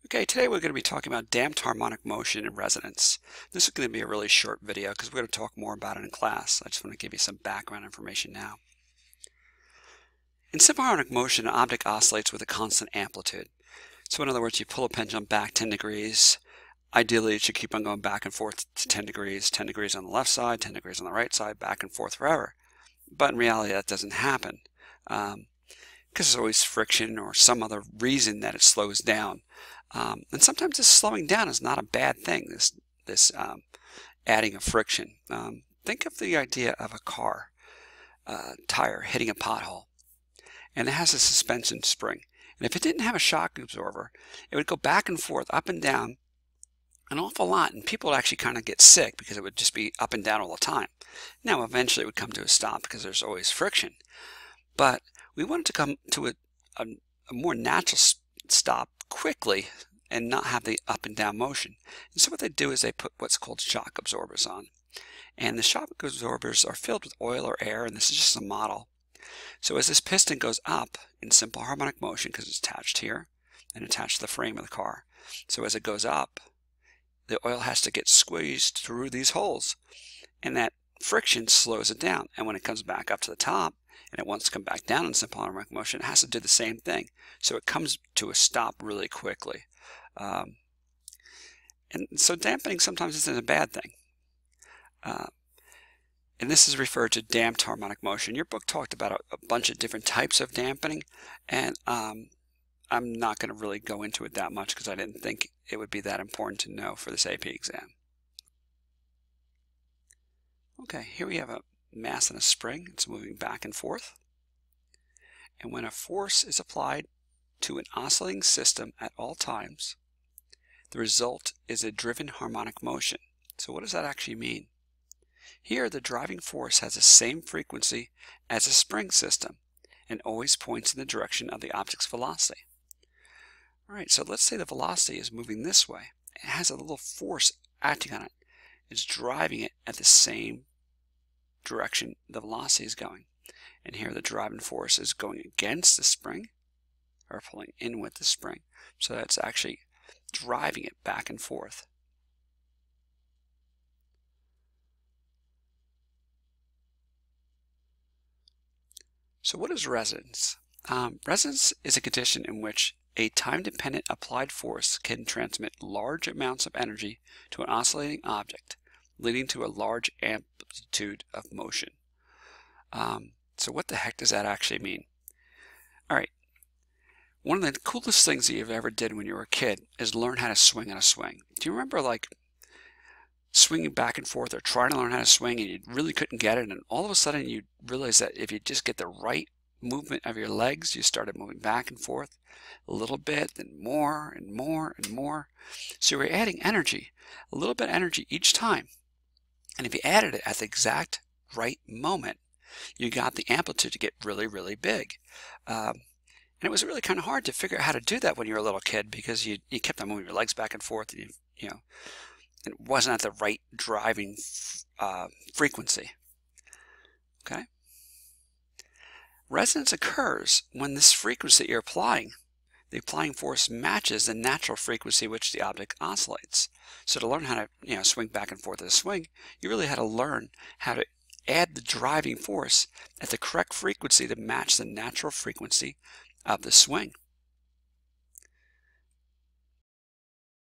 Okay, today we're going to be talking about damped harmonic motion and resonance. This is going to be a really short video because we're going to talk more about it in class. I just want to give you some background information now. In simple harmonic motion, an object oscillates with a constant amplitude. So in other words, you pull a pendulum back 10 degrees. Ideally, it should keep on going back and forth to 10 degrees on the left side, 10 degrees on the right side, back and forth forever. But in reality, that doesn't happen because there's always friction or some other reason that it slows down. And sometimes this slowing down is not a bad thing, this adding of friction. Think of the idea of a car tire hitting a pothole, and it has a suspension spring. And if it didn't have a shock absorber, it would go back and forth, up and down, an awful lot, and people would actually kind of get sick because it would just be up and down all the time. Now, eventually it would come to a stop because there's always friction. But we wanted to come to a more natural stop quickly and not have the up and down motion. And so what they do is they put what's called shock absorbers on. And the shock absorbers are filled with oil or air, and this is just a model. So as this piston goes up in simple harmonic motion, because it's attached here and attached to the frame of the car, so as it goes up, the oil has to get squeezed through these holes, and that friction slows it down. And when it comes back up to the top, and it wants to come back down in simple harmonic motion, it has to do the same thing. So it comes to a stop really quickly. And so dampening sometimes isn't a bad thing. And this is referred to damped harmonic motion. Your book talked about a bunch of different types of dampening, and I'm not going to really go into it that much because I didn't think it would be that important to know for this AP exam. Okay, here we have a mass in a spring. It's moving back and forth. And when a force is applied to an oscillating system at all times, the result is a driven harmonic motion. So what does that actually mean? Here, the driving force has the same frequency as a spring system and always points in the direction of the object's velocity. All right, so let's say the velocity is moving this way. It has a little force acting on it. It's driving it at the same direction the velocity is going. And here the driving force is going against the spring, or pulling in with the spring. So that's actually driving it back and forth. So what is resonance? Resonance is a condition in which a time-dependent applied force can transmit large amounts of energy to an oscillating object, leading to a large amplitude of motion. So what the heck does that actually mean? All right, one of the coolest things that you've ever did when you were a kid is learn how to swing on a swing. Do you remember like swinging back and forth or trying to learn how to swing and you really couldn't get it, and all of a sudden you realize that if you just get the right movement of your legs, you started moving back and forth a little bit, then more and more and more. So you're adding energy, a little bit of energy each time. And if you added it at the exact right moment, you got the amplitude to get really, really big. And it was really kind of hard to figure out how to do that when you were a little kid because you kept on moving your legs back and forth, and you know, it wasn't at the right driving frequency. Okay? Resonance occurs when this frequency that you're applying, the applying force matches the natural frequency which the object oscillates. So to learn how to swing back and forth with a swing, you really had to learn how to add the driving force at the correct frequency to match the natural frequency of the swing.